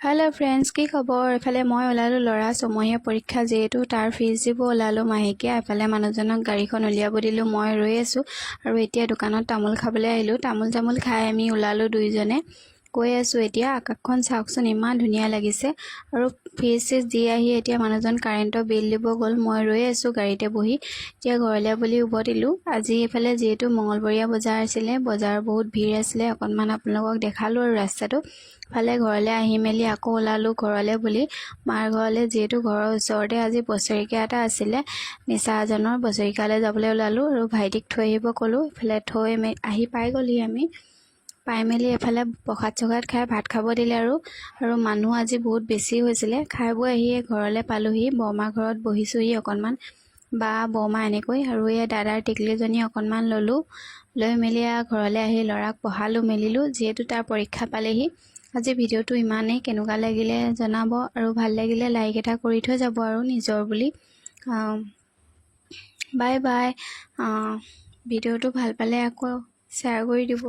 Hello friends की खबर एफाले मैं ओलालो लड़ा छमहीया परीक्षा जेहेतु तार फीस দিব ओलालो माहेकिया एफाले मानुजनक गाड़ीखन उलियाब दिलो मैं रৈ आसो आरो एतिया दुकाনত तामोल खाबले आइलो तामोल खाই आमी ओलालो दुइजने কৈ আছো এতিয়া আকাশখন চাওকচোন ইমান ধুনিয়া লাগিছে আৰু ফিজ দি আহি এতিয়া মানুহজন কাৰেণ্টৰ বিল দিব গল মই ৰৈ আছো গাড়ীতে বহি এতিয়া ঘৰলে বুলি উভতিলো আজি এফালে যেহেতু মঙ্গলবৰীয়া বজাৰ আছিলে বজাৰ বহুত ভিৰ আছিলে অকনমান আপোনালোকক দেখালো আৰু ৰাস্তাটো ফালে ঘৰলে আহি মেলি আকৌ ওলালো ঘৰলে বুলি মাৰ ঘৰলে যেহেতু ঘৰৰ ওচৰতে আজি বছৰিকা এটা আছিলে নিচাজনৰ বছৰিকালে যাবলৈ ওলালো আৰু ভাইটিক থৈ আহিব কলো ফালে থৈ আহি পাই গলি আমি পাই মেলি এফালে প্ৰসাদ চখাত খাই ভাত খাব দিলে আৰু মানুহ আজি বহুত বেছি হৈছিলে খাই বৈ আহি ঘৰলে পালোহি বৰমা ঘৰত বহিছোহি অকনমান বা বৰমা এনেকৈ আৰু এই দাদাৰ টিকলিজনী অকনমান ললো লৈ মেলি ঘৰলে আহি লৰাক পঢ়ালো মেলিলো যেহেতু তাৰ পৰীক্ষা পালেহি আজি ভিডিওটো ইমানেই কেনেকুৱা লাগিলে জনাব আৰু ভাল লাগিলে লাইক এটা কৰি থৈ যাব আৰু নিজৰ বুলি বাই বাই ভিডিওটো ভাল পালে আকৌ শ্বেয়াৰ কৰি দিব।